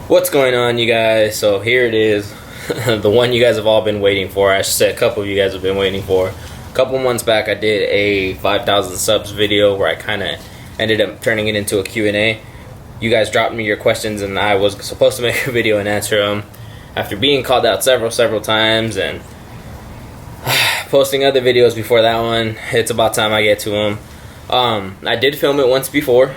What's going on, you guys? So here it is, the one you guys have all been waiting for. I should say a couple of you guys have been waiting for. A couple months back I did a 5,000 subs video where I kind of ended up turning it into a Q&A. You guys dropped me your questions and I was supposed to make a video and answer them. After being called out several times and posting other videos before that one, it's about time I get to them. I did film it once before,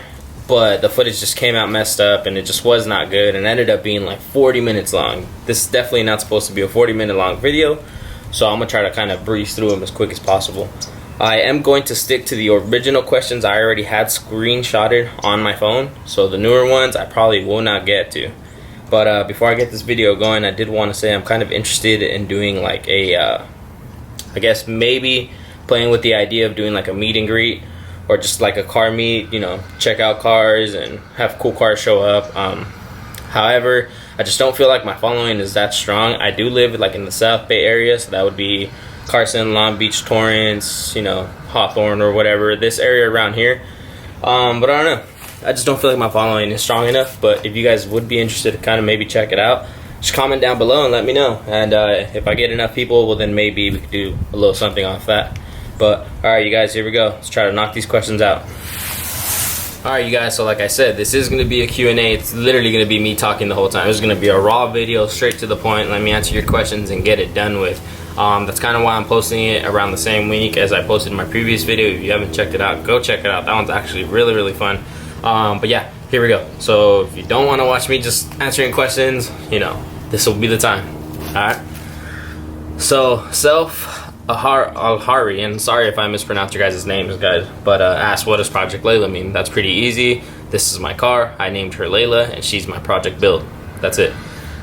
but the footage just came out messed up and it just was not good and ended up being like 40 minutes long. This is definitely not supposed to be a 40-minute long video, so I'm gonna try to kind of breeze through them as quick as possible. I am going to stick to the original questions I already had screenshotted on my phone, so the newer ones I probably will not get to. But before I get this video going, I did want to say I'm kind of interested in doing like a I guess maybe playing with the idea of doing like a meet and greet, or just like a car meet, you know, check out cars and have cool cars show up. However, I just don't feel like my following is that strong. I do live like in the South Bay area, so that would be Carson, Long Beach, Torrance, you know, Hawthorne or whatever, this area around here. But I don't know, I just don't feel like my following is strong enough. But if you guys would be interested to kind of maybe check it out, just comment down below and let me know. And if I get enough people, well then maybe we could do a little something off that. But alright, you guys, here we go. Let's try to knock these questions out. Alright, you guys, so like I said, this is going to be a Q&A. It's literally going to be me talking the whole time. It's going to be a raw video, straight to the point. Let me answer your questions and get it done with. That's kind of why I'm posting it around the same week as I posted my previous video. If you haven't checked it out, go check it out. That one's actually really fun. But yeah, here we go. So if you don't want to watch me just answering questions, you know, this will be the time. Alright. So, Al-Hari, and sorry if I mispronounce your guys' names, guys, but asked, what does Project Lela mean? That's pretty easy. This is my car. I named her Lela, and she's my project build. That's it.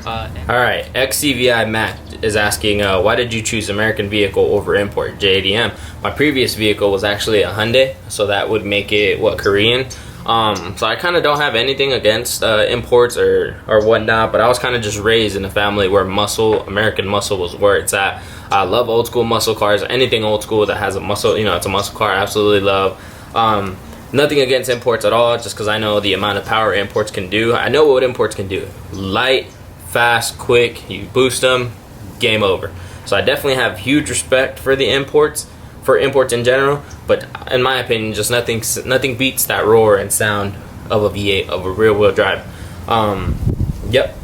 Alright, XCVI Matt is asking, why did you choose American vehicle over import, JADM? My previous vehicle was actually a Hyundai, so that would make it, what, Korean? So I kind of don't have anything against imports or whatnot, but I was kind of just raised in a family where American muscle was where it's at. I love old school muscle cars. Anything old school that has a muscle, you know, it's a muscle car, I absolutely love. Nothing against imports at all, just because I know the amount of power imports can do. I know what imports can do. Light, fast, quick, you boost them, game over. So I definitely have huge respect for the imports, for imports in general, but in my opinion, just nothing beats that roar and sound of a V8, of a rear-wheel drive. Yep.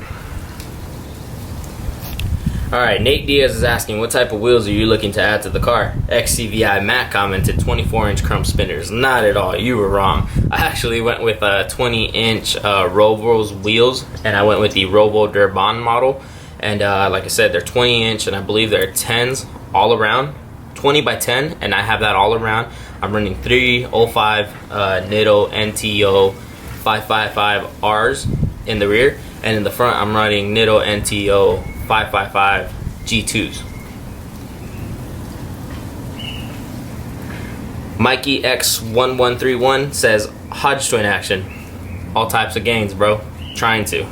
Alright, Nate Diaz is asking, what type of wheels are you looking to add to the car? XCVI Matt commented 24-inch chrome spinners. Not at all, you were wrong. I actually went with 20-inch Rovos wheels, and I went with the Rovo Durban model. And like I said, they're 20-inch, and I believe they're 10s all around. 20 by 10, and I have that all around. I'm running 305 Nitto NTO 555Rs in the rear, and in the front I'm running Nitto NTO 555 G2s. Mikey X1131 says, Hodge twin action. All types of gains, bro. Trying to.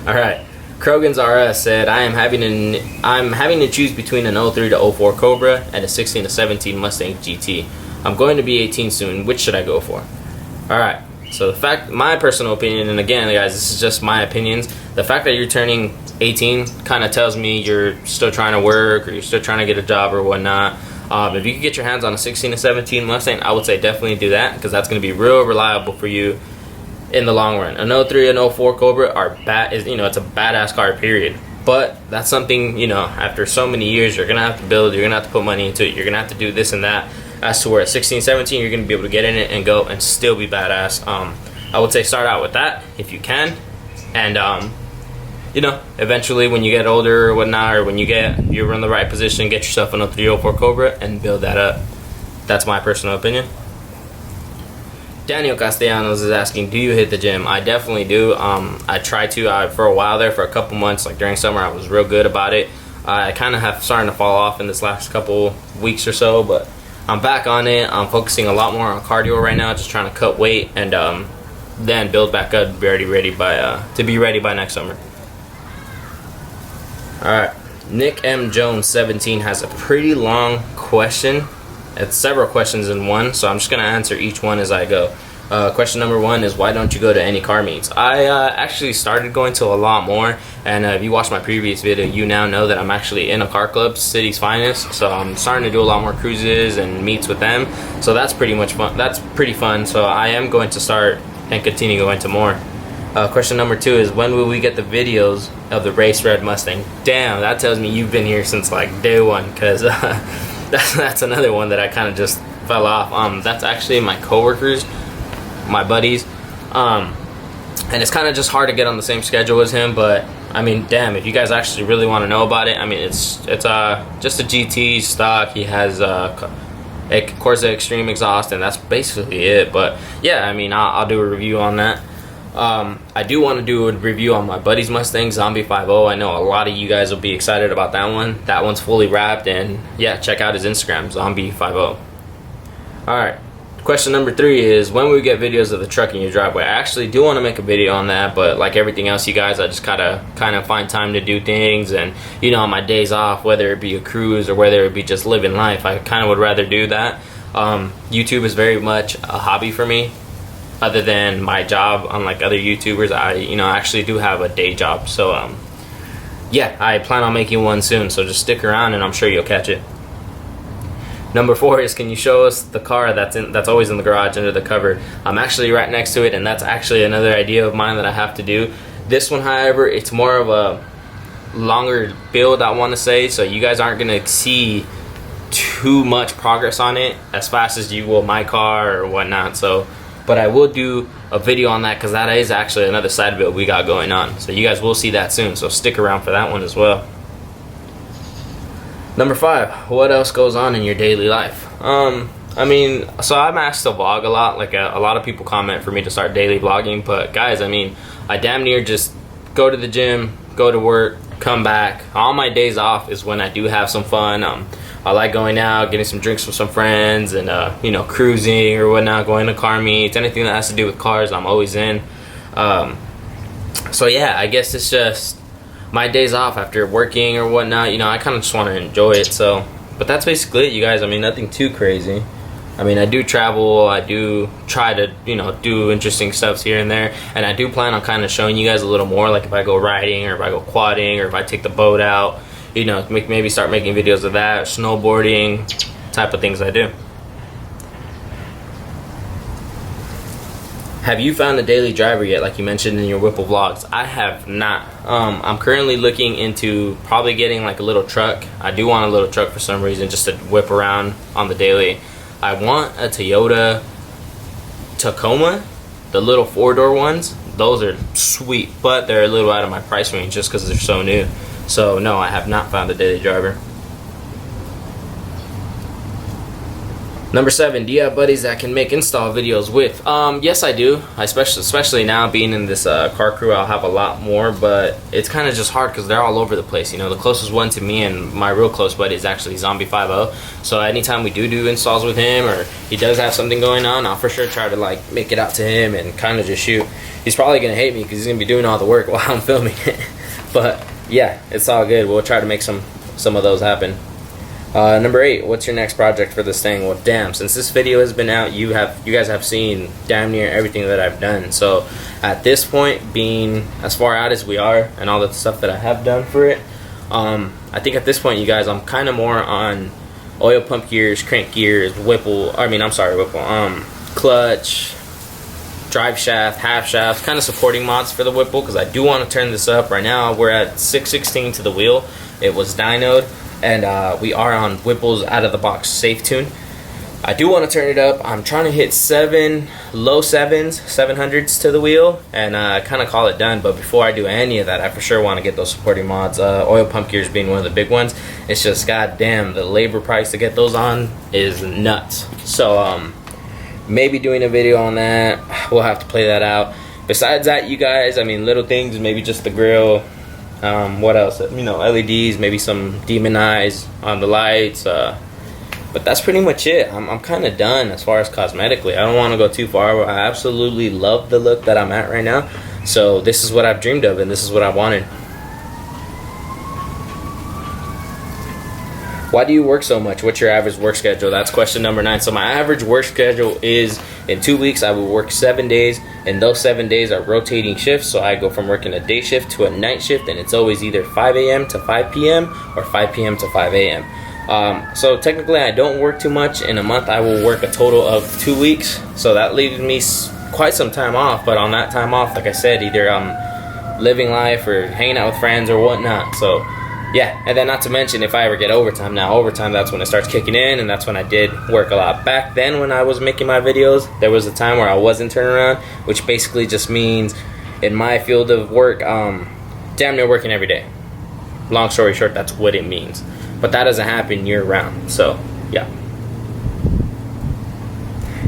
Alright. Krogan's RS said, I'm having to choose between an 03 to 04 Cobra and a 16 to 17 Mustang GT. I'm going to be 18 soon. Which should I go for? Alright, so my personal opinion, and again guys, this is just my opinions, the fact that you're turning 18 kind of tells me you're still trying to work, or you're still trying to get a job or whatnot. If you could get your hands on a 16 to 17 Mustang, I would say definitely do that, because that's going to be real reliable for you in the long run. An 03 and 04 Cobra it's a badass car, period. But that's something, you know, after so many years, you're gonna have to build, you're gonna have to put money into it, you're gonna have to do this and that. As to where at 16, 17, you're gonna be able to get in it and go and still be badass. I would say start out with that if you can, and you know, eventually when you get older or whatnot, or when you're in the right position, get yourself an 03, 04 Cobra and build that up. That's my personal opinion. Daniel Castellanos is asking, do you hit the gym? I definitely do. I try to. For a while there, for a couple months, like during summer, I was real good about it. I kind of have starting to fall off in this last couple weeks or so, but I'm back on it. I'm focusing a lot more on cardio right now, just trying to cut weight and then build back up, to be ready by next summer. All right, Nick M. Jones 17 has a pretty long question. It's several questions in one, so I'm just gonna answer each one as I go. Question number 1 is, why don't you go to any car meets? I actually started going to a lot more, and if you watched my previous video, you now know that I'm actually in a car club, City's Finest, so I'm starting to do a lot more cruises and meets with them, so that's pretty much fun. That's pretty fun, so I am going to start and continue going to more. Question number 2 is, when will we get the videos of the race red Mustang? Damn, that tells me you've been here since like day one, because that's another one that I kind of just fell off. That's actually my coworkers, my buddies, and it's kind of just hard to get on the same schedule as him, but I mean, damn, if you guys actually really want to know about it, I mean, it's just a GT stock. He has a Corsa Extreme exhaust, and that's basically it. But yeah, I mean, I'll do a review on that. I do want to do a review on my buddy's Mustang, Zombie 5.0. I know a lot of you guys will be excited about that one. That one's fully wrapped, and yeah, check out his Instagram, Zombie 5.0. Alright, question number 3 is, when will we get videos of the truck in your driveway? I actually do want to make a video on that, but like everything else, you guys, I just gotta kind of find time to do things, and you know, on my days off, whether it be a cruise or whether it be just living life, I kind of would rather do that. YouTube is very much a hobby for me. Other than my job, unlike other YouTubers, I actually do have a day job. So yeah, I plan on making one soon. So just stick around, and I'm sure you'll catch it. Number 4 is, can you show us the car that's always in the garage under the cover? I'm actually right next to it, and that's actually another idea of mine that I have to do. This one, however, it's more of a longer build, I want to say. So you guys aren't gonna see too much progress on it as fast as you will my car or whatnot. So. But I will do a video on that, because that is actually another side build we got going on. So you guys will see that soon, so stick around for that one as well. Number 5, what else goes on in your daily life? I mean, so I'm asked to vlog a lot. Like a lot of people comment for me to start daily vlogging, but guys, I mean, I damn near just go to the gym, go to work, come back. All my days off is when I do have some fun. I like going out, getting some drinks with some friends, and you know, cruising or whatnot, going to car meets, anything that has to do with cars, I'm always in. So yeah, I guess it's just my days off after working or whatnot. You know, I kind of just want to enjoy it. So, but that's basically it, you guys. I mean, nothing too crazy. I mean, I do travel, I do try to, you know, do interesting stuff here and there, and I do plan on kind of showing you guys a little more, like if I go riding, or if I go quadding, or if I take the boat out, you know, maybe start making videos of that, snowboarding, type of things I do. Have you found a daily driver yet, like you mentioned in your Whipple vlogs? I have not. I'm currently looking into probably getting like a little truck. I do want a little truck for some reason, just to whip around on the daily. I want a Toyota Tacoma, the little 4-door ones. Those are sweet, but they're a little out of my price range just because they're so new. So no, I have not found a daily driver. Number 7, do you have buddies that can make install videos with? Yes, I do. Especially now being in this car crew, I'll have a lot more, but it's kind of just hard because they're all over the place. You know, the closest one to me and my real close buddy is actually Zombie 5.0. So anytime we do installs with him, or he does have something going on, I'll for sure try to like make it out to him and kind of just shoot. He's probably gonna hate me because he's gonna be doing all the work while I'm filming it. But yeah, it's all good. We'll try to make some of those happen. Number 8, what's your next project for this thing? Well, damn, since this video has been out, you guys have seen damn near everything that I've done. So at this point, being as far out as we are and all the stuff that I have done for it, I think at this point, you guys, I'm kind of more on oil pump gears, crank gears, Whipple, clutch, drive shaft, half shaft, kind of supporting mods for the Whipple, because I do want to turn this up. Right now we're at 616 to the wheel. It was dynoed, and we are on Whipple's out of the box safe tune. I do want to turn it up. I'm trying to hit low 700s to the wheel, and kind of call it done. But before I do any of that, I for sure want to get those supporting mods, oil pump gears being one of the big ones. It's just, goddamn, the labor price to get those on is nuts. So maybe doing a video on that. We'll have to play that out. Besides that, you guys, I mean, little things, maybe just the grill. What else? You know, LEDs, maybe some demon eyes on the lights. But that's pretty much it. I'm kind of done as far as cosmetically. I don't want to go too far. I absolutely love the look that I'm at right now. So this is what I've dreamed of, and this is what I wanted. Why do you work so much? What's your average work schedule? That's question number 9. So my average work schedule is, in 2 weeks I will work 7 days, and those 7 days are rotating shifts. So I go from working a day shift to a night shift, and it's always either 5 a.m. to 5 p.m. or 5 p.m. to 5 a.m. So technically I don't work too much. In a month I will work a total of 2 weeks, so that leaves me quite some time off. But on that time off, like I said, either I'm living life or hanging out with friends or whatnot. So yeah, and then not to mention, if I ever get overtime, now overtime, that's when it starts kicking in, and that's when I did work a lot. Back then when I was making my videos, there was a time where I wasn't turning around, which basically just means in my field of work, damn near working every day. Long story short, that's what it means. But that doesn't happen year round, so yeah.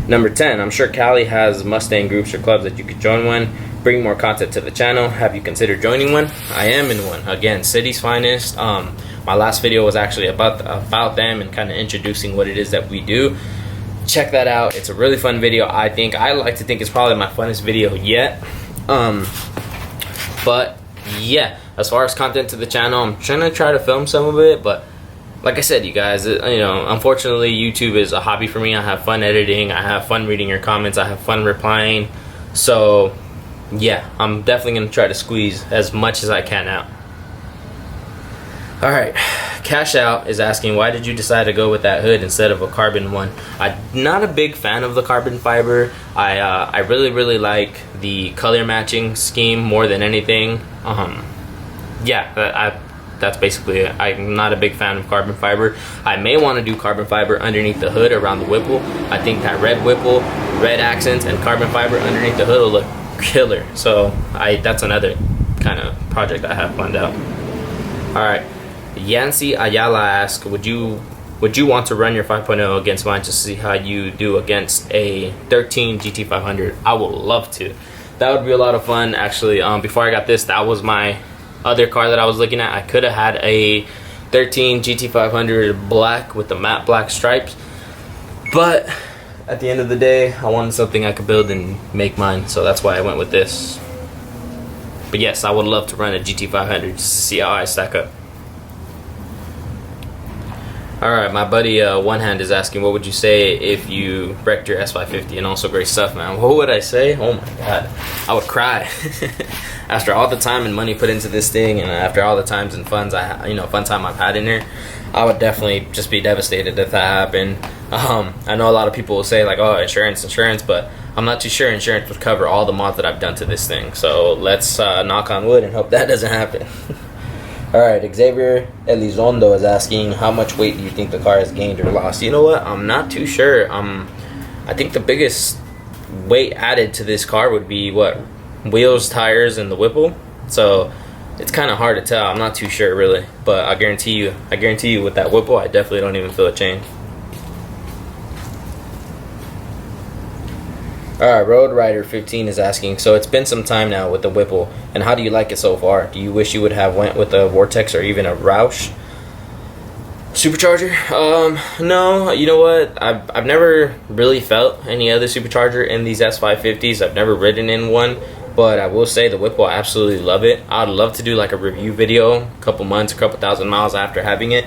Number 10, I'm sure Cali has Mustang groups or clubs that you could join one. Bring more content to the channel. Have you considered joining one? I am in one. Again, City's Finest. My last video was actually about them and kind of introducing what it is that we do. Check that out. It's a really fun video. I like to think it's probably my funnest video yet. But yeah, as far as content to the channel, I'm trying to film some of it, but like I said, you guys, you know, unfortunately YouTube is a hobby for me. I have fun editing, I have fun reading your comments, I have fun replying. So yeah, I'm definitely going to try to squeeze as much as I can out. Alright, Cash Out is asking, why did you decide to go with that hood instead of a carbon one? I'm not a big fan of the carbon fiber. I really like the color matching scheme more than anything. Yeah, that's basically it. I'm not a big fan of carbon fiber. I may want to do carbon fiber underneath the hood around the Whipple. I think that red Whipple, red accents, and carbon fiber underneath the hood will look killer. So that's another kind of project I have planned out. Alright, Yancy Ayala asks, would you want to run your 5.0 against mine just to see how you do against a 13 GT500? I would love to. That would be a lot of fun. Actually, before I got this, that was my other car that I was looking at. I could have had a 13 GT500 black with the matte black stripes, but at the end of the day, I wanted something I could build and make mine, so that's why I went with this. But yes, I would love to run a GT500 just to see how I stack up. Alright, my buddy One Hand is asking, what would you say if you wrecked your S550? And also great stuff, man. What would I say? Oh my god, I would cry. After all the time and money put into this thing, and after all the times and fun time I've had in here, I would definitely just be devastated if that happened. I know a lot of people will say like, oh, insurance, but I'm not too sure insurance would cover all the mods that I've done to this thing. So let's knock on wood and hope that doesn't happen. Alright, Xavier Elizondo is asking, how much weight do you think the car has gained or lost? You know what, I'm not too sure. I think the biggest weight added to this car would be what, wheels, tires, and the Whipple. So it's kind of hard to tell. I'm not too sure really, but I guarantee you with that Whipple, I definitely don't even feel a change. Alright, Road Rider 15 is asking, so it's been some time now with the Whipple, and how do you like it so far? Do you wish you would have went with a Vortex or even a Roush Supercharger? No, you know what? I've never really felt any other Supercharger in these S550s. I've never ridden in one, but I will say the Whipple, I absolutely love it. I'd love to do like a review video a couple months, a couple thousand miles after having it.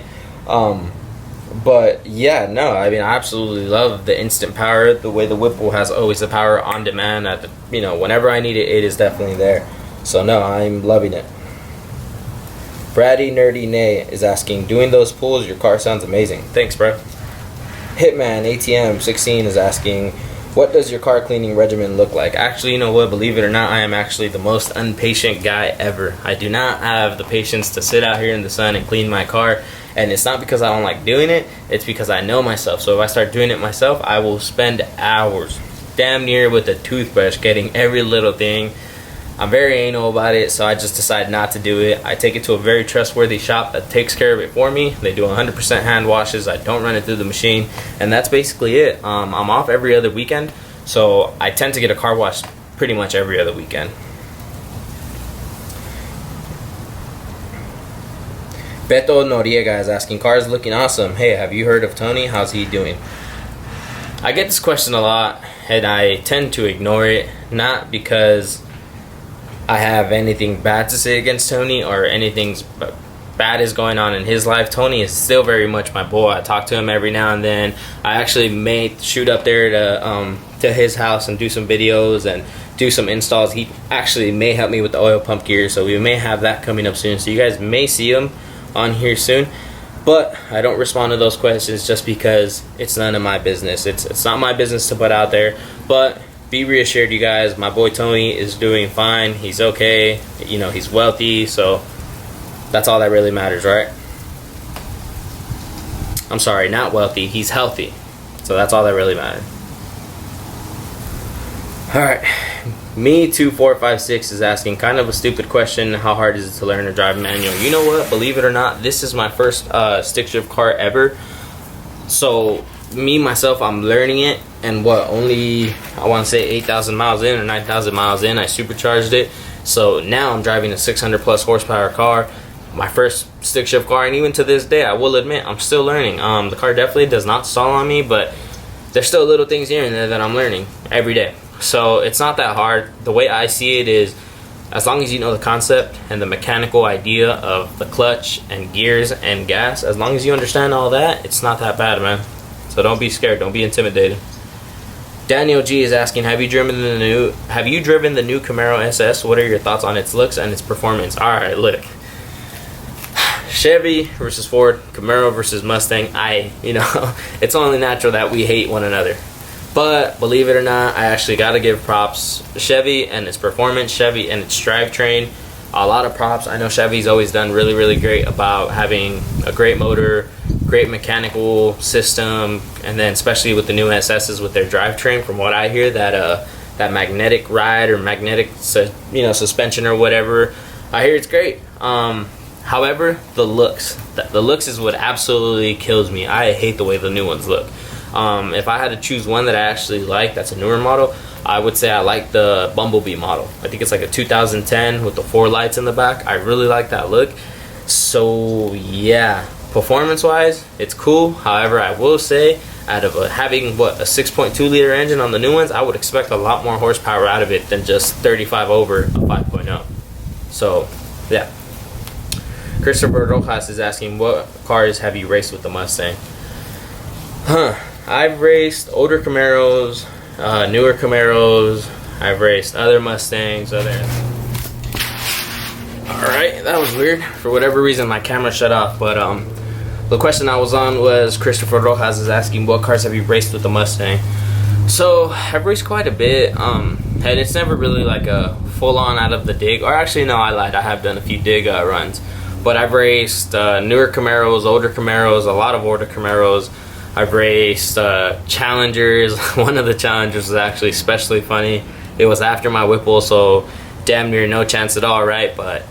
But yeah, no, I mean, I absolutely love the instant power, the way the Whipple has always the power on demand. At the, you know, whenever I need it, it is definitely there. So no, I'm loving it. Braddy Nerdy Nay is asking, doing those pulls, your car sounds amazing. Thanks, bro. Hitman ATM 16 is asking, what does your car cleaning regimen look like? Actually, you know what, believe it or not, I am actually the most impatient guy ever. I do not have the patience to sit out here in the sun and clean my car. And it's not because I don't like doing it, it's because I know myself. So if I start doing it myself, I will spend hours, damn near with a toothbrush, getting every little thing. I'm very anal about it, so I just decide not to do it. I take it to a very trustworthy shop that takes care of it for me. They do 100% hand washes. I don't run it through the machine, and that's basically it. I'm off every other weekend, so I tend to get a car wash pretty much every other weekend. Beto Noriega is asking, cars looking awesome. Hey, have you heard of Tony? How's he doing? I get this question a lot, and I tend to ignore it, not because I have anything bad to say against Tony or anything bad is going on in his life, Tony is still very much my boy. I talk to him every now and then. I actually may shoot up there to his house and do some videos and do some installs. He actually may help me with the oil pump gear, so we may have that coming up soon. So you guys may see him on here soon. But I don't respond to those questions just because it's none of my business. It's not my business to put out there. But be reassured, you guys, my boy Tony is doing fine. He's okay. You know, he's wealthy, so that's all that really matters, right? I'm sorry, not wealthy. He's healthy. So that's all that really matters. Alright. Me2456 is asking kind of a stupid question. How hard is it to learn to drive manual? You know what? Believe it or not, this is my first stick shift car ever. So me myself, I'm learning it, and what, only I want to say 8,000 miles in or 9,000 miles in, I supercharged it. So now I'm driving a 600 plus horsepower car, my first stick shift car, and even to this day, I will admit I'm still learning. The car definitely does not stall on me, but there's still little things here and there that I'm learning every day. So it's not that hard. The way I see it is, as long as you know the concept and the mechanical idea of the clutch and gears and gas, as long as you understand all that, it's not that bad, man. So don't be scared, don't be intimidated. Daniel G is asking, have you driven the new Camaro SS? What are your thoughts on its looks and its performance? Alright, look. Chevy versus Ford, Camaro versus Mustang. It's only natural that we hate one another. But believe it or not, I actually got to give props Chevy and its performance, Chevy and its drivetrain. A lot of props. I know Chevy's always done really, really great about having a great motor, great mechanical system, and then especially with the new SSs with their drivetrain. From what I hear, that magnetic ride or magnetic suspension or whatever, I hear it's great. However, the looks is what absolutely kills me. I hate the way the new ones look. If I had to choose one that I actually like, that's a newer model, I would say I like the Bumblebee model. I think it's like a 2010 with the 4 lights in the back. I really like that look. So yeah, performance wise, it's cool. However, I will say, out of having a 6.2 liter engine on the new ones, I would expect a lot more horsepower out of it than just 35 over a 5.0. So yeah. Christopher Rojas is asking, what cars have you raced with the Mustang? I've raced older Camaros, newer Camaros. I've raced other Mustangs, Alright, that was weird. For whatever reason, my camera shut off. But the question I was on was, Christopher Rojas is asking, what cars have you raced with the Mustang? So I've raced quite a bit, and it's never really like a full-on out of the dig. Or actually, no, I lied. I have done a few dig runs. But I've raced newer Camaros, older Camaros, a lot of older Camaros. I've raced Challengers. One of the Challengers was actually especially funny. It was after my Whipple, so damn near no chance at all, right? But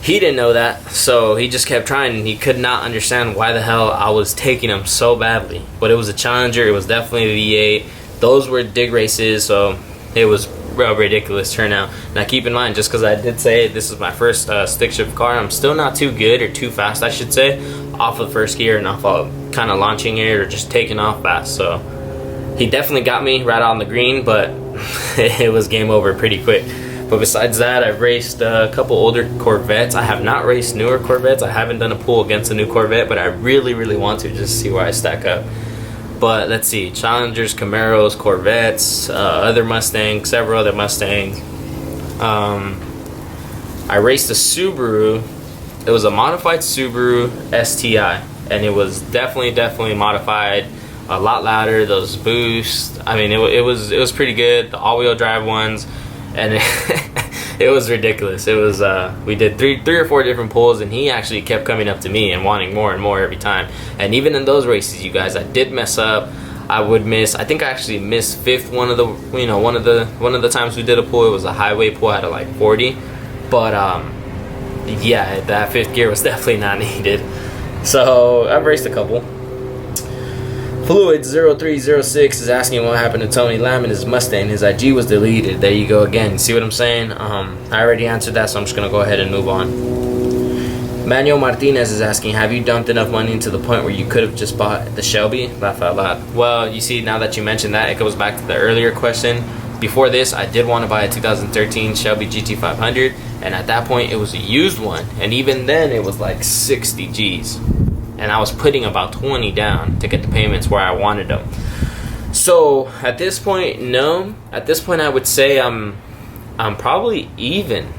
he didn't know that, so he just kept trying, and he could not understand why the hell I was taking him so badly. But it was a Challenger. It was definitely a V8. Those were dig races, so it was a ridiculous turnout. Now keep in mind, just because I did say this is my first stick shift car, I'm still not too good, or too fast I should say, off of first gear and off of kind of launching it or just taking off fast. So he definitely got me right on the green, but it was game over pretty quick. But besides that, I've raced a couple older Corvettes. I have not raced newer Corvettes. I haven't done a pull against a new Corvette, but I really, really want to, just to see where I stack up. But let's see, Challengers, Camaros, Corvettes, other Mustangs, several other Mustangs. I raced a Subaru. It was a modified Subaru STI, and it was definitely modified, a lot louder, those boosts. I mean, it was pretty good, the all-wheel drive ones, and it was ridiculous. It was we did three or four different pulls, and he actually kept coming up to me and wanting more and more every time. And even in those races, you guys, I did mess up. I would miss. I think I actually missed fifth one of the times we did a pull. It was a highway pull out of like 40, but yeah, that fifth gear was definitely not needed. So I've raced a couple. Fluid0306 is asking what happened to Tony Lamb and his Mustang. His IG was deleted. There you go again. See what I'm saying? I already answered that, so I'm just gonna go ahead and move on. Manuel Martinez is asking, have you dumped enough money to the point where you could have just bought the Shelby? Laugh out loud. Well, you see, now that you mentioned that, it goes back to the earlier question. Before this, I did want to buy a 2013 Shelby GT500, and at that point it was a used one, and even then it was like 60 G's, and I was putting about 20 down to get the payments where I wanted them. So at this point, no. At this point, I would say I'm probably even.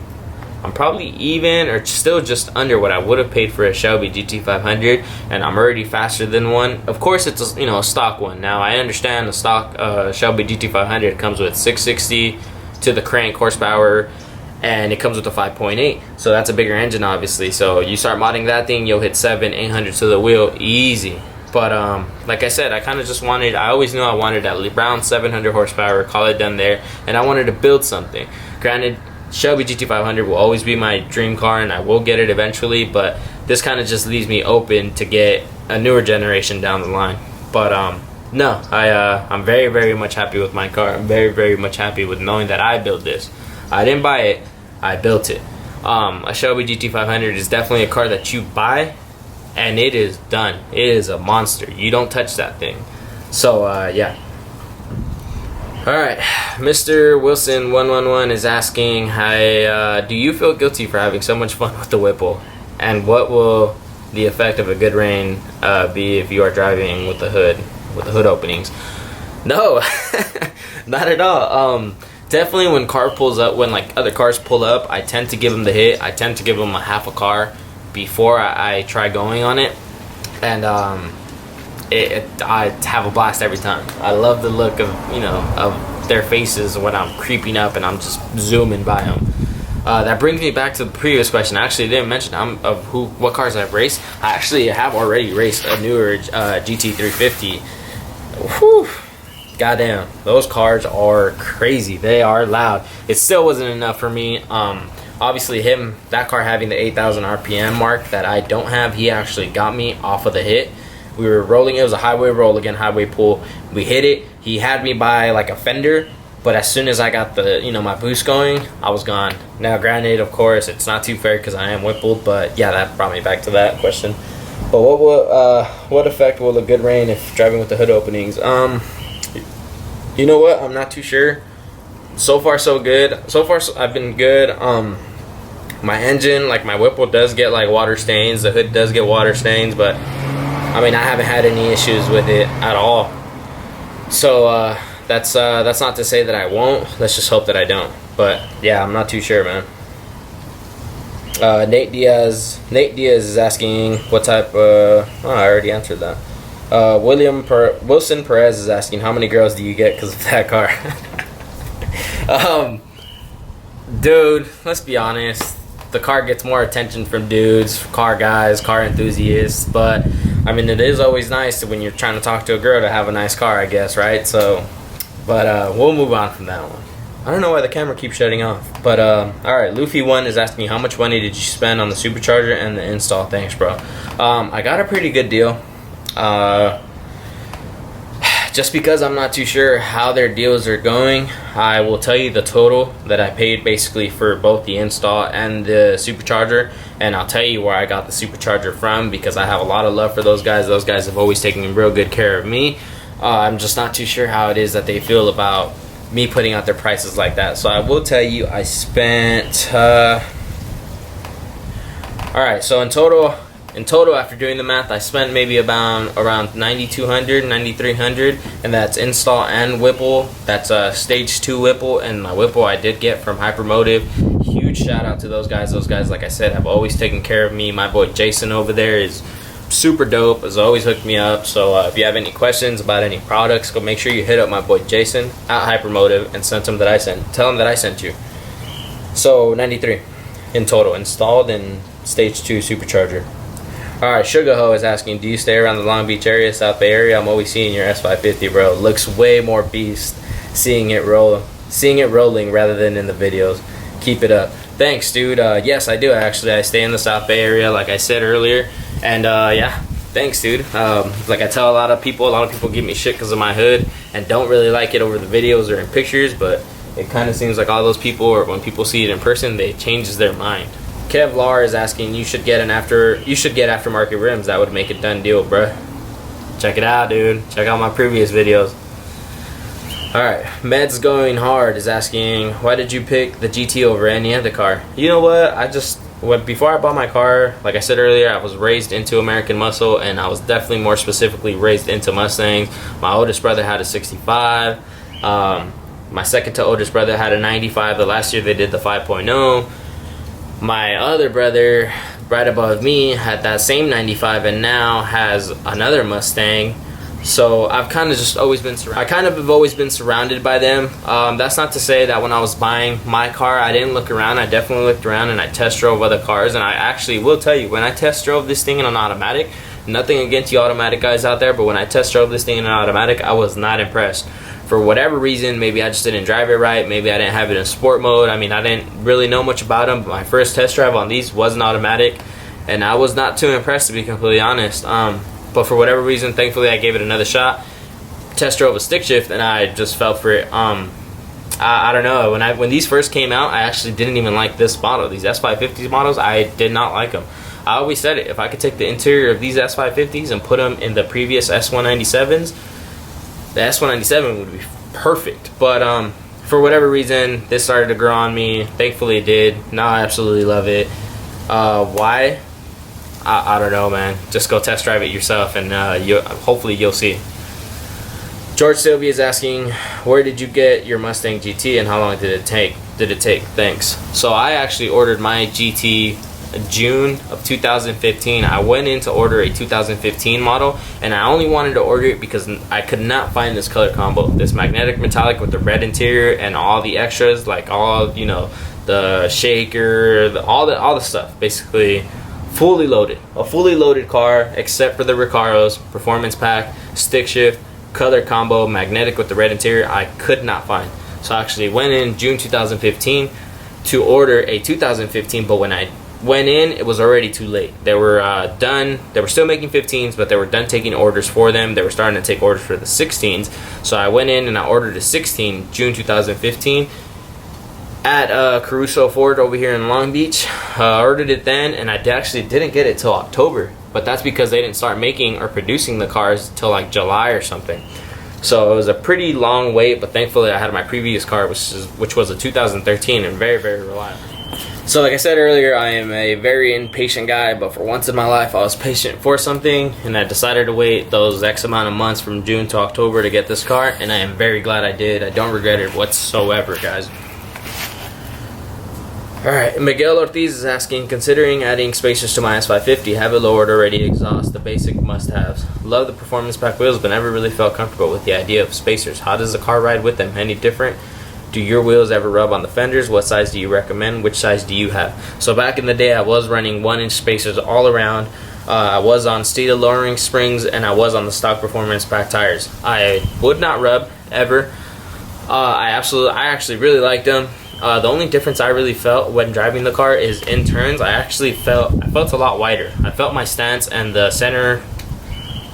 I'm probably even or still just under what I would have paid for a Shelby GT500, and I'm already faster than one. Of course, it's a, you know, a stock one. Now I understand the stock Shelby GT500 comes with 660 to the crank horsepower, and it comes with a 5.8, so that's a bigger engine, obviously. So you start modding that thing, you'll hit 700-800 to the wheel easy. But like I said, I kind of just wanted, I always knew I wanted at around 700 horsepower, call it done there, and I wanted to build something. Granted, Shelby GT500 will always be my dream car, and I will get it eventually, but this kind of just leaves me open to get a newer generation down the line. But no, I'm very, very much happy with my car. I'm very, very much happy with knowing that I built this. I didn't buy it, I built it. A Shelby GT500 is definitely a car that you buy, and it is done. It is a monster. You don't touch that thing. So yeah. Alright, Mr. Wilson 111 is asking, hi, do you feel guilty for having so much fun with the Whipple? And what will the effect of a good rain be if you are driving with the hood openings? No, not at all. Definitely when car pulls up, when like other cars pull up, I tend to give them the hit. I tend to give them a half a car before I try going on it. And I have a blast every time. I love the look of, you know, of their faces when I'm creeping up and I'm just zooming by them. That brings me back to the previous question. I actually didn't mention what cars I've raced. I actually have already raced a newer GT350. Whew. Goddamn, those cars are crazy. They are loud. It still wasn't enough for me. Obviously that car having the 8,000 RPM mark that I don't have, he actually got me off of the hit. We were rolling, it was a highway roll, again, highway pull. We hit it, he had me by like a fender, but as soon as I got the, you know, my boost going, I was gone. Now granted, of course, it's not too fair because I am whippled, but yeah, that brought me back to that question. But what effect will a good rain if driving with the hood openings? You know what, I'm not too sure. So far so good. So far I've been good. My engine, like my Whipple, does get like water stains. The hood does get water stains, but I mean, I haven't had any issues with it at all. So that's not to say that I won't. Let's just hope that I don't. But yeah, I'm not too sure, man. Nate Diaz is asking what type. I already answered that. Wilson Perez is asking, how many girls do you get because of that car? Dude, let's be honest. The car gets more attention from dudes, car guys, car enthusiasts, but I mean, it is always nice when you're trying to talk to a girl to have a nice car, I guess, right? So, but we'll move on from that one. I don't know why the camera keeps shutting off, but alright, Luffy1 is asking, how much money did you spend on the Supercharger and the install? Thanks, bro. I got a pretty good deal. Just because I'm not too sure how their deals are going, I will tell you the total that I paid basically for both the install and the Supercharger, and I'll tell you where I got the Supercharger from because I have a lot of love for those guys. Those guys have always taken real good care of me. I'm just not too sure how it is that they feel about me putting out their prices like that. So I will tell you, I spent alright, so in total after doing the math, I spent maybe about around 9,200, 9,300, and that's install and Whipple. That's a stage 2 Whipple, and my Whipple I did get from Hypermotive. Huge shout out to those guys. Those guys, like I said, have always taken care of me. My boy Jason over there is super dope, has always hooked me up. So if you have any questions about any products, go make sure you hit up my boy Jason at Hypermotive and tell him that I sent you. So 93 in total installed and stage 2 Supercharger. Alright, Sugar Ho is asking, do you stay around the Long Beach area, South Bay area? I'm always seeing your S550, bro. Looks way more beast seeing it rolling rather than in the videos. Keep it up. Thanks, dude. Yes, I do actually. I stay in the South Bay area, like I said earlier. And yeah, thanks, dude. Like I tell a lot of people give me shit because of my hood and don't really like it over the videos or in pictures, but it kind of seems like all those people, or when people see it in person, they changes their mind. Kevlar is asking, you should get aftermarket rims. That would make a done deal, bruh. Check it out, dude. Check out my previous videos. Alright, Meds Going Hard is asking, why did you pick the GT over any other car? You know what, before I bought my car, like I said earlier, I was raised into American Muscle, and I was definitely more specifically raised into Mustangs. My oldest brother had a 65. My second to oldest brother had a 95. The last year they did the 5.0. My other brother, right above me, had that same 95 and now has another Mustang. So I've kind of just always been surrounded by them. That's not to say that when I was buying my car I didn't look around. I definitely looked around and I test drove other cars, and I actually will tell you, when I test drove this thing in an automatic, nothing against you automatic guys out there, but when I test drove this thing in an automatic, I was not impressed. For whatever reason, maybe I just didn't drive it right, maybe I didn't have it in sport mode. I mean, I didn't really know much about them, but my first test drive on these was an automatic, and I was not too impressed, to be completely honest. But for whatever reason, thankfully I gave it another shot. Test drove a stick shift and I just fell for it. I don't know, when these first came out, I actually didn't even like this model. These S550s models, I did not like them. I always said it, if I could take the interior of these S550s and put them in the previous S197s, the S197 would be perfect. But for whatever reason, this started to grow on me. Thankfully it did. Now I absolutely love it. Why? I don't know, man. Just go test drive it yourself, and hopefully you'll see. George Sylvia is asking, where did you get your Mustang GT and how long did it take? Thanks. So I actually ordered my GT June of 2015. I went in to order a 2015 model, and I only wanted to order it because I could not find this color combo, this magnetic metallic with the red interior and all the extras, like all, you know, the shaker, all the stuff, basically. Fully loaded, a fully loaded car except for the Recaros, performance pack, stick shift, color combo, magnetic with the red interior, I could not find. So I actually went in June 2015 to order a 2015, but when I went in, it was already too late. They were done. They were still making 15s, but they were done taking orders for them. They were starting to take orders for the 16s. So I went in and I ordered a 16 June 2015 at Caruso Ford over here in Long Beach. Ordered it then, and I actually didn't get it till October, but that's because they didn't start making or producing the cars till like July or something. So it was a pretty long wait, but thankfully I had my previous car, which was a 2013, and very, very reliable. So like I said earlier, I am a very impatient guy, but for once in my life I was patient for something, and I decided to wait those X amount of months from June to October to get this car, and I am very glad I did. I don't regret it whatsoever, guys. Alright, Miguel Ortiz is asking, considering adding spacers to my S550, have it lowered or ready exhaust, the basic must-haves. Love the performance pack wheels, but never really felt comfortable with the idea of spacers. How does the car ride with them? Any different? Do your wheels ever rub on the fenders? What size do you recommend? Which size do you have? So back in the day, I was running 1-inch spacers all around. I was on Steeda lowering springs, and I was on the stock performance pack tires. I would not rub, ever. I actually really liked them. The only difference I really felt when driving the car is in turns. I felt a lot wider. I felt my stance and the center.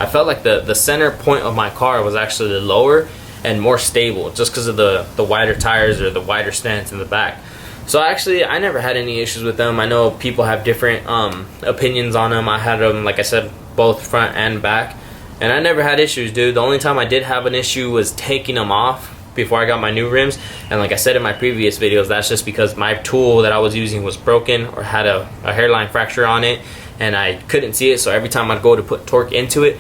I felt like the center point of my car was actually lower and more stable, just because of the wider tires or the wider stance in the back. So I never had any issues with them. I know people have different opinions on them. I had them, like I said, both front and back, and I never had issues, dude. The only time I did have an issue was taking them off before I got my new rims, and like I said in my previous videos, that's just because my tool that I was using was broken or had a hairline fracture on it, and I couldn't see it. So every time I'd go to put torque into it,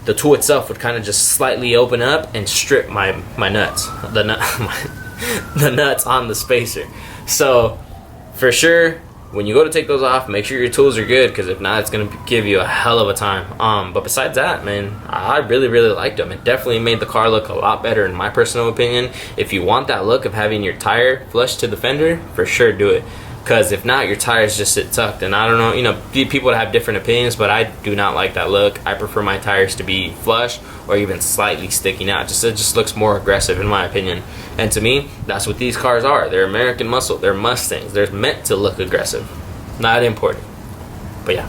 the tool itself would kind of just slightly open up and strip my nuts, the nuts on the spacer. So for sure, when you go to take those off, make sure your tools are good, because if not, it's going to give you a hell of a time. But besides that, man, I really, really liked them. It definitely made the car look a lot better, in my personal opinion. If you want that look of having your tire flush to the fender, for sure do it. Because if not, your tires just sit tucked. And I don't know, you know, people have different opinions, but I do not like that look. I prefer my tires to be flush or even slightly sticking out. It just looks more aggressive, in my opinion. And to me, that's what these cars are. They're American muscle. They're Mustangs. They're meant to look aggressive, not imported. But yeah.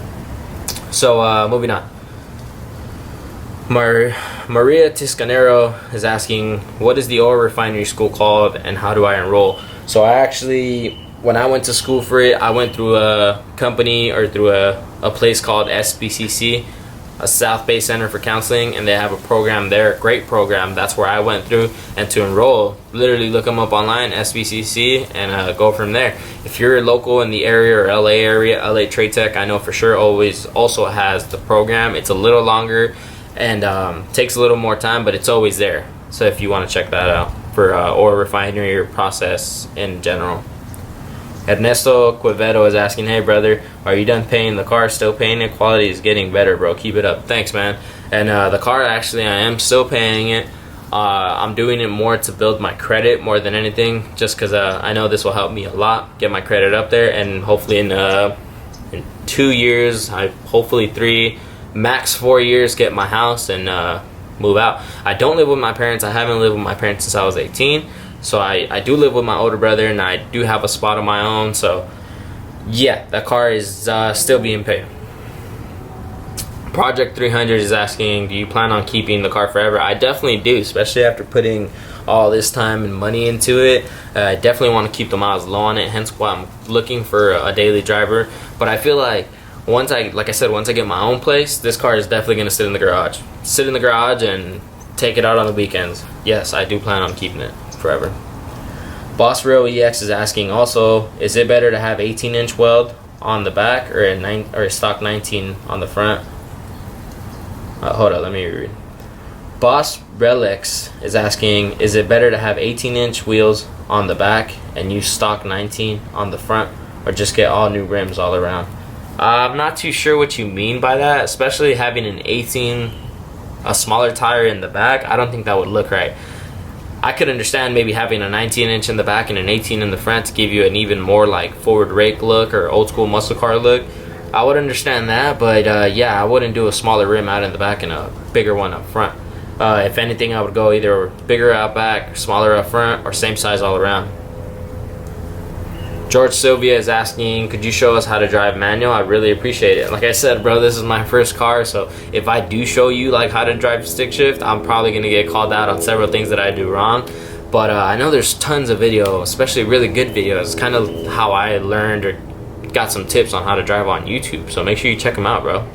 So moving on. Maria Tiscanero is asking, what is the oil refinery school called and how do I enroll? So I actually, when I went to school for it, I went through a company, or through a place called SBCC. a South Bay Center for Counseling, and they have a program there, a great program. That's where I went through, and to enroll, literally look them up online, SBCC, and go from there. If you're local in the area or LA area, LA Trade Tech, I know for sure always also has the program. It's a little longer and takes a little more time, but it's always there. So if you want to check that out for ore refinery or process in general. Ernesto Quevedo is asking, hey brother, are you done paying the car? Still paying it? Quality is getting better, bro. Keep it up. Thanks, man. And the car, actually, I am still paying it. I'm doing it more to build my credit more than anything, just because I know this will help me a lot, get my credit up there, and hopefully in 2 years, hopefully 3, max 4 years, get my house and move out. I don't live with my parents. I haven't lived with my parents since I was 18. So I do live with my older brother, and I do have a spot of my own. So yeah, that car is still being paid. Project 300 is asking, do you plan on keeping the car forever? I definitely do, especially after putting all this time and money into it. I definitely want to keep the miles low on it, hence why I'm looking for a daily driver. But I feel like once I get my own place, this car is definitely going to sit in the garage. Sit in the garage and take it out on the weekends. Yes, I do plan on keeping it forever. Boss Real EX is asking also, is it better to have 18-inch weld on the back or a stock 19 on the front? Hold on, let me read. Boss Relix is asking, is it better to have 18-inch wheels on the back and use stock 19 on the front, or just get all new rims all around? I'm not too sure what you mean by that, especially having an 18, a smaller tire in the back. I don't think that would look right. I could understand maybe having a 19-inch in the back and an 18 in the front to give you an even more like forward rake look or old school muscle car look. I would understand that, but yeah, I wouldn't do a smaller rim out in the back and a bigger one up front. If anything, I would go either bigger out back, smaller up front, or same size all around. George Sylvia is asking, could you show us how to drive manual? I really appreciate it. Like I said, bro, this is my first car, so if I do show you like how to drive stick shift, I'm probably gonna get called out on several things that I do wrong. But I know there's tons of video, especially really good videos, kind of how I learned or got some tips on how to drive on YouTube. So make sure you check them out, bro.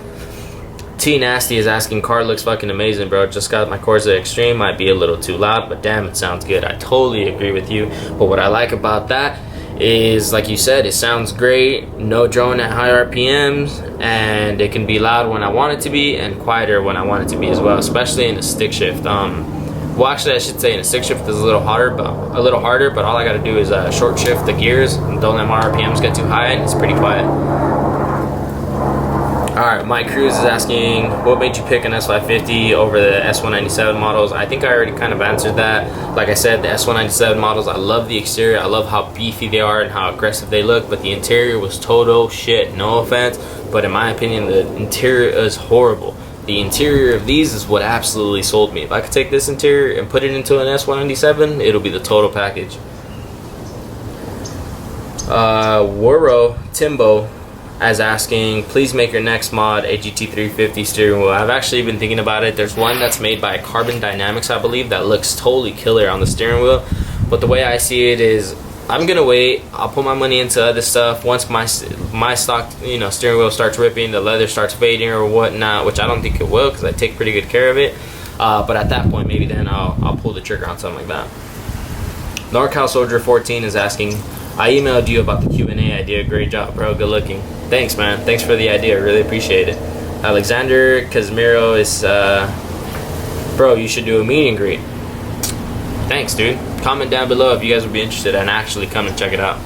T Nasty is asking, car looks fucking amazing, bro. Just got my Corsa Extreme. Might be a little too loud, but damn, it sounds good. I totally agree with you. But what I like about that is, like you said, it sounds great, no drone at high RPMs, and it can be loud when I want it to be and quieter when I want it to be as well, especially in the stick shift. Well, actually, I should say in a stick shift is a little harder, but all I gotta do is short shift the gears and don't let my RPMs get too high, and it's pretty quiet. Alright, Mike Cruz is asking, what made you pick an S550 over the S197 models? I think I already kind of answered that. Like I said, the S197 models, I love the exterior, I love how beefy they are and how aggressive they look, but the interior was total shit. No offense, but in my opinion, the interior is horrible. The interior of these is what absolutely sold me. If I could take this interior and put it into an S197, it'll be the total package. Wuro Timbo as asking, please make your next mod a GT350 steering wheel. I've actually been thinking about it. There's one that's made by Carbon Dynamics, I believe, that looks totally killer on the steering wheel. But the way I see it is, I'm gonna wait. I'll put my money into other stuff. Once my stock, steering wheel starts ripping, the leather starts fading or whatnot, which I don't think it will because I take pretty good care of it. But at that point, maybe then I'll pull the trigger on something like that. NorCal Soldier 14 is asking, I emailed you about the Q&A idea. Great job, bro. Good looking. Thanks, man. Thanks for the idea. I really appreciate it. Alexander Casimiro is, bro, you should do a meet and greet. Thanks, dude. Comment down below if you guys would be interested and actually come and check it out.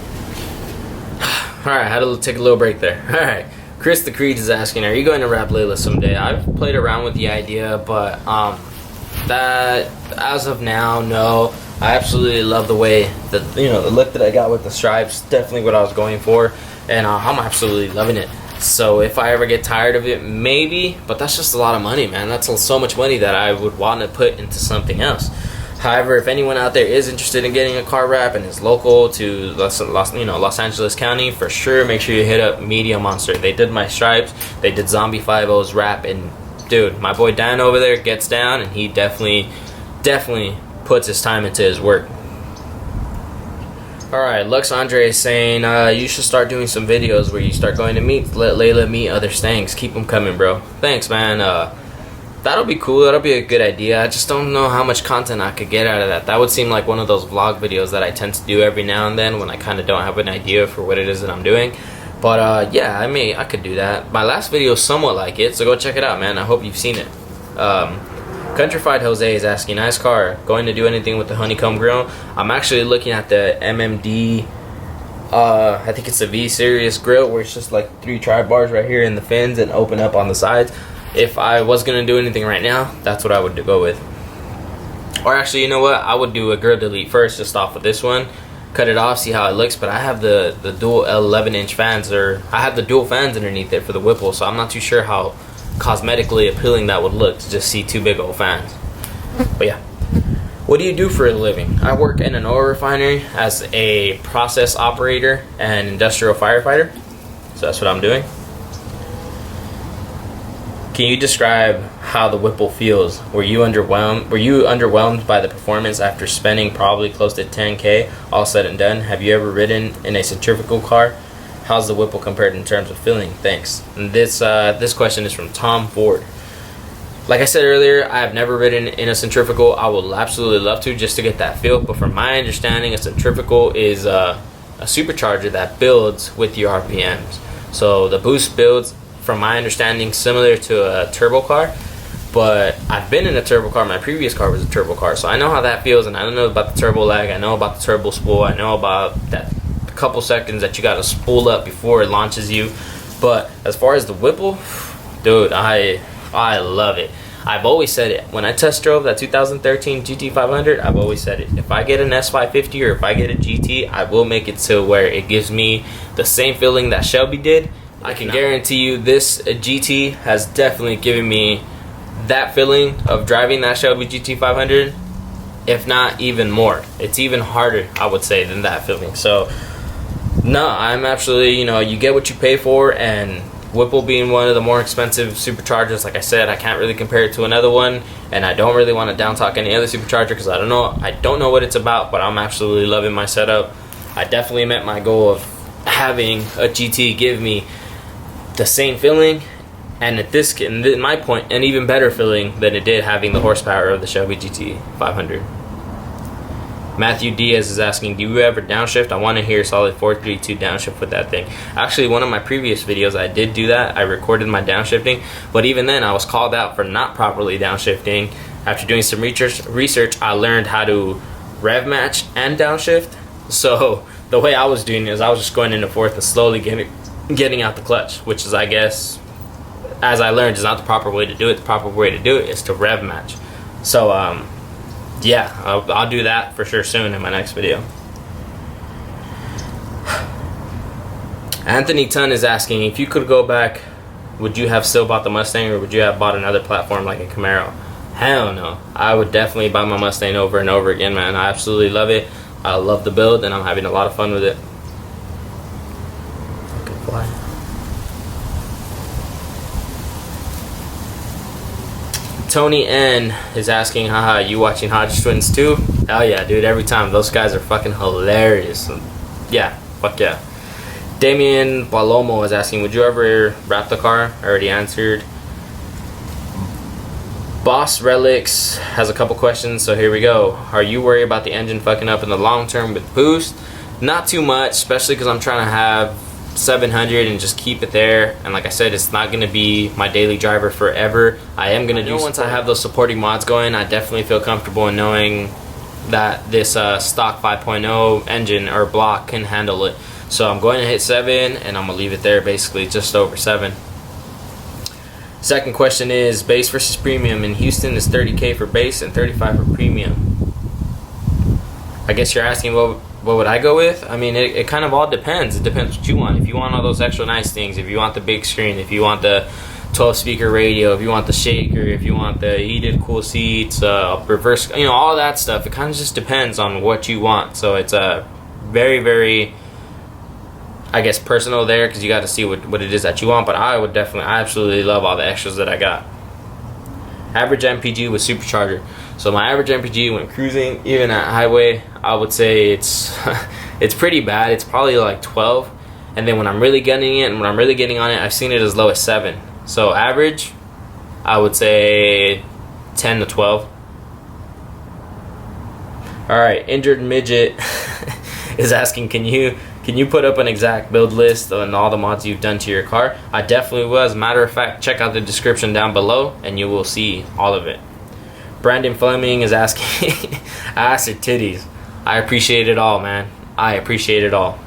Alright, had to take a little break there. Alright, Chris the Creed is asking, are you going to rap Lela someday? I've played around with the idea, but that, as of now, no. I absolutely love the way that, the look that I got with the stripes. Definitely what I was going for, and I'm absolutely loving it. So if I ever get tired of it, maybe, but that's just a lot of money, man. That's so much money that I would want to put into something else. However, if anyone out there is interested in getting a car wrap and is local to Los Angeles County, for sure, make sure you hit up Media Monster. They did my stripes, they did Zombie 5.0's wrap, and dude, my boy Dan over there gets down, and he definitely puts his time into his work. Alright, Lux Andre is saying you should start doing some videos where you start going to meet, let Lela meet other Stangs. Keep them coming, bro. Thanks, man. That'll be cool. That'll be a good idea. I just don't know how much content I could get out of that. That would seem like one of those vlog videos that I tend to do every now and then when I kind of don't have an idea for what it is that I'm doing. But yeah, I could do that. My last video is somewhat like it, so go check it out, man. I hope you've seen it. Countrified Jose is asking, nice car. Going to do anything with the honeycomb grill? I'm actually looking at the MMD. I think it's a V series grill where it's just like 3 tri-bars right here in the fins and open up on the sides. If I was gonna do anything right now, that's what I would go with. Or actually, you know what? I would do a grill delete first, just off of this one. Cut it off, see how it looks. But I have the dual 11-inch fans, or I have the dual fans underneath it for the Whipple, so I'm not too sure how cosmetically appealing that would look to just see 2 big old fans. But yeah, what do you do for a living? I work in an oil refinery as a process operator and industrial firefighter, so that's what I'm doing. Can you describe how the Whipple feels? Were you underwhelmed by the performance after spending probably close to 10K all said and done? Have you ever ridden in a centrifugal car? How's the Whipple compared in terms of feeling? Thanks. And this question is from Tom Ford. Like I said earlier, I have never ridden in a centrifugal. I would absolutely love to, just to get that feel. But from my understanding, a centrifugal is a supercharger that builds with your RPMs. So the boost builds, from my understanding, similar to a turbo car. But I've been in a turbo car. My previous car was a turbo car, so I know how that feels, and I know about the turbo lag. I know about the turbo spool. I know about that couple seconds that you got to spool up before it launches you. But as far as the Whipple, dude, I love it. I've always said it. When I test drove that 2013 GT500, I've always said it. If I get an S550 or if I get a GT, I will make it to where it gives me the same feeling that Shelby did. I can guarantee you this GT has definitely given me that feeling of driving that Shelby GT500, if not even more. It's even harder, I would say, than that feeling. So no, I'm absolutely, you get what you pay for, and Whipple being one of the more expensive superchargers, like I said, I can't really compare it to another one, and I don't really want to down talk any other supercharger because I don't know what it's about, but I'm absolutely loving my setup. I definitely met my goal of having a GT give me the same feeling, and at this, in my point, an even better feeling than it did having the horsepower of the Shelby GT500. Matthew Diaz is asking, do you ever downshift? I want to hear solid 432 downshift with that thing. Actually, one of my previous videos, I did do that. I recorded my downshifting, but even then, I was called out for not properly downshifting. After doing some research, I learned how to rev match and downshift. So the way I was doing it is I was just going into fourth and slowly getting out the clutch, which is, I guess, as I learned, is not the proper way to do it. The proper way to do it is to rev match. So, yeah, I'll do that for sure soon in my next video. Anthony Tunn is asking, if you could go back, would you have still bought the Mustang, or would you have bought another platform like a Camaro? Hell no. I would definitely buy my Mustang over and over again, man. I absolutely love it. I love the build, and I'm having a lot of fun with it. Fucking fly. Tony N is asking, haha, you watching Hodge Twins too? Hell yeah, dude, every time. Those guys are fucking hilarious. Yeah, fuck yeah. Damien Palomo is asking, would you ever wrap the car? I already answered. Boss Relics has a couple questions, so here we go. Are you worried about the engine fucking up in the long term with boost? Not too much, especially because I'm trying to have 700 and just keep it there. And like I said, it's not going to be my daily driver forever. I am going to do, once I have those supporting mods going, I definitely feel comfortable in knowing that this stock 5.0 engine or block can handle it. So I'm going to hit 7, and I'm going to leave it there, basically just over 7. Second question is, base versus premium. In Houston is 30K for base and 35 for premium. I guess you're asking what would I go with? I mean, it kind of all depends. It depends what you want. If you want all those extra nice things, if you want the big screen, if you want the 12 speaker radio, if you want the shaker, if you want the heated cool seats, reverse, all that stuff, it kind of just depends on what you want. So it's a very, very, I guess, personal there, because you got to see what it is that you want. But I absolutely love all the extras that I got. Average MPG with Supercharger. So my average MPG when cruising, even at highway, I would say it's It's pretty bad. It's probably like 12. And then when I'm really getting it and when I'm really getting on it, I've seen it as low as 7. So average, I would say 10 to 12. Alright, Injured Midget is asking, can you put up an exact build list on all the mods you've done to your car? I definitely will. As a matter of fact, check out the description down below and you will see all of it. Brandon Fleming is asking, ass or titties? I appreciate it all, man. I appreciate it all.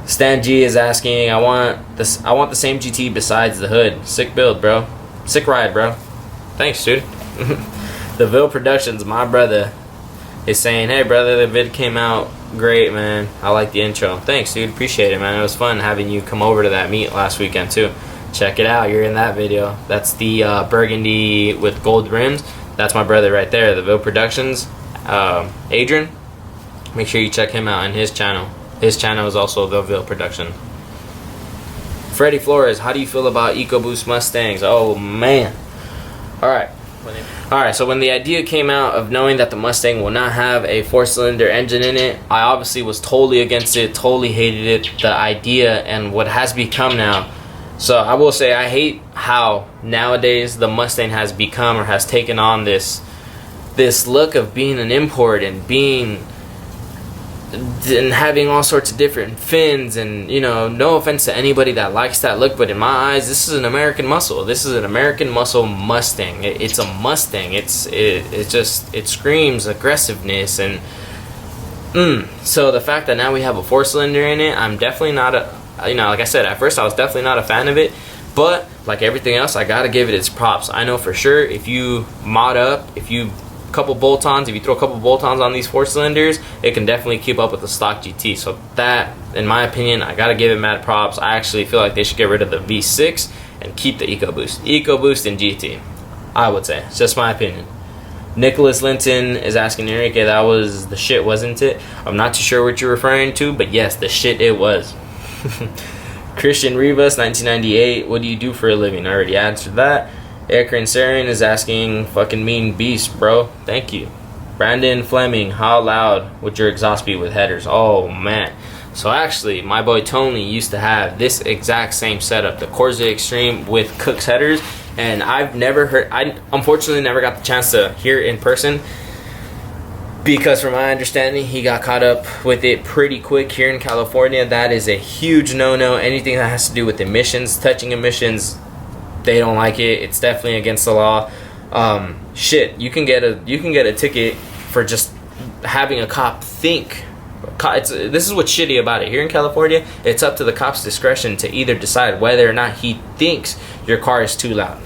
Stan G is asking, I want the same GT besides the hood. Sick build, bro. Sick ride, bro. Thanks, dude. The Ville Productions, my brother, is saying, hey, brother, the vid came out great, man. I like the intro. Thanks, dude. Appreciate it, man. It was fun having you come over to that meet last weekend, too. Check it out. You're in that video. That's the burgundy with gold rims. That's my brother right there, the Ville Productions. Adrian, make sure you check him out on his channel. His channel is also the Ville Production. Freddie Flores, how do you feel about EcoBoost Mustangs? Oh, man. Alright. Alright, so when the idea came out of knowing that the Mustang will not have a 4-cylinder engine in it, I obviously was totally against it, totally hated it, the idea and what has become now. So I will say I hate how nowadays the Mustang has become or has taken on this look of being an import and having all sorts of different fins, and you know, no offense to anybody that likes that look, but in my eyes, this is an American muscle. This is an American muscle Mustang. It's a Mustang. It screams aggressiveness, and so the fact that now we have a 4-cylinder in it, I'm definitely not like I said, at first I was definitely not a fan of it, but like everything else, I gotta give it its props. I know for sure if you mod up, if you throw a couple bolt-ons on these 4-cylinders, it can definitely keep up with the stock GT. So that, in my opinion, I gotta give it mad props. I actually feel like they should get rid of the V6 and keep the EcoBoost and GT. I would say, it's just my opinion. Nicholas Linton is asking, Enrique, that was the shit, wasn't it? I'm not too sure what you're referring to, but yes, the shit it was. Christian Rivas, 1998, what do you do for a living? I already answered that. Ekran Sarian is asking, fucking mean beast, bro. Thank you. Brandon Fleming, how loud would your exhaust be with headers? Oh, man. So actually, my boy Tony used to have this exact same setup, the Corsa Extreme with Cook's headers, and I've never heard, I unfortunately never got the chance to hear it in person, because from my understanding, he got caught up with it pretty quick here in California. That is a huge no-no. Anything that has to do with emissions, touching emissions, they don't like it. It's definitely against the law. Shit, you can get a ticket for just having a cop think. This is what's shitty about it. Here in California, it's up to the cop's discretion to either decide whether or not he thinks your car is too loud.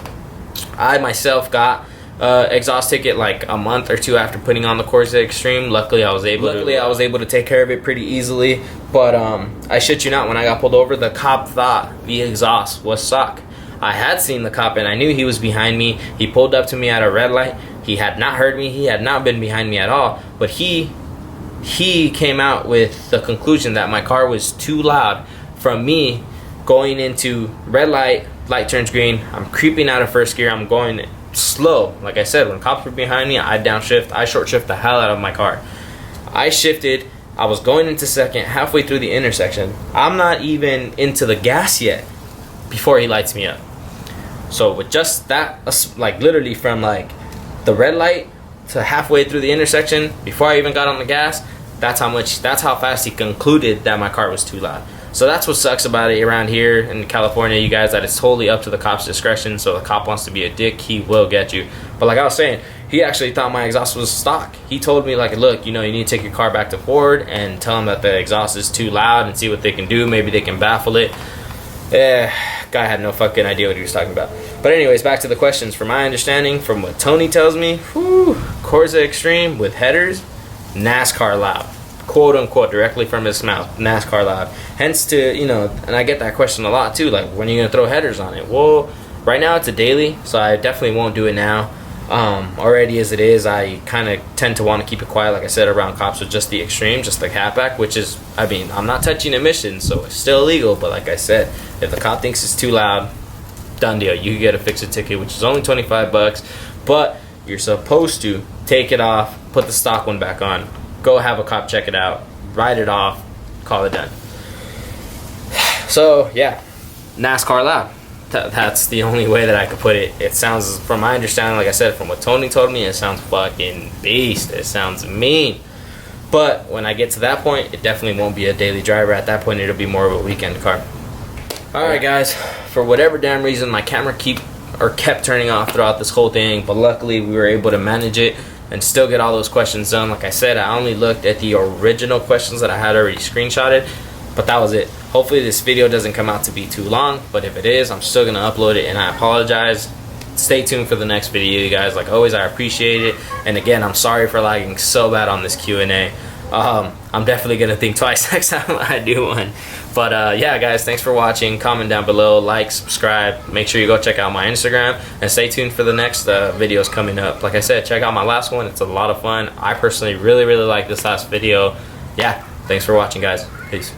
I myself got exhaust ticket like a month or two after putting on the Corsa Extreme. Luckily, I was able to take care of it pretty easily. But I shit you not, when I got pulled over, the cop thought the exhaust was stock. I had seen the cop and I knew he was behind me. He pulled up to me at a red light. He had not heard me. He had not been behind me at all. But he came out with the conclusion that my car was too loud from me going into red light, light turns green. I'm creeping out of first gear. I'm going slow. Like I said, when cops were behind me, I downshift. I short shift the hell out of my car. I shifted. I was going into second, halfway through the intersection. I'm not even into the gas yet before he lights me up. So with just that, like literally from like the red light to halfway through the intersection, before I even got on the gas, that's how fast he concluded that my car was too loud. So that's what sucks about it around here in California, you guys, that it's totally up to the cop's discretion. So the cop wants to be a dick, he will get you. But like I was saying, he actually thought my exhaust was stock. He told me, like, look, you know, you need to take your car back to Ford and tell them that the exhaust is too loud and see what they can do. Maybe they can baffle it. Guy had no fucking idea what he was talking about. But anyways, back to the questions. From my understanding, from what Tony tells me, Corsa Extreme with headers, NASCAR loud, quote unquote, directly from his mouth, NASCAR loud. Hence to, you know, and I get that question a lot too, like, when are you gonna throw headers on it? Well, right now it's a daily, so I definitely won't do it now. Already as it is, I kind of tend to want to keep it quiet, like I said, around cops with just the Extreme, just the catback, which is, I mean, I'm not touching emissions, so it's still illegal, but like I said, if the cop thinks it's too loud, done deal. You can get a fix-it ticket, which is only 25 bucks, but you're supposed to take it off, put the stock one back on, go have a cop check it out, write it off, call it done. So yeah, NASCAR loud. That's the only way that I could put it. It sounds, from my understanding, like I said, from what Tony told me, it sounds fucking beast. It sounds mean. But when I get to that point, it definitely won't be a daily driver. At that point, it'll be more of a weekend car. Alright guys, for whatever damn reason, my camera kept turning off throughout this whole thing, but luckily we were able to manage it and still get all those questions done. Like I said, I only looked at the original questions that I had already screenshotted, but that was it. Hopefully this video doesn't come out to be too long, but if it is, I'm still gonna upload it, and I apologize. Stay tuned for the next video, you guys. Like always, I appreciate it. And again, I'm sorry for lagging so bad on this Q&A. I'm definitely gonna think twice next time I do one. But yeah guys, thanks for watching. Comment down below, like, subscribe, make sure you go check out my Instagram, and stay tuned for the next videos coming up. Like I said, check out my last one. It's a lot of fun. I personally really like this last video. Yeah, thanks for watching guys. Peace.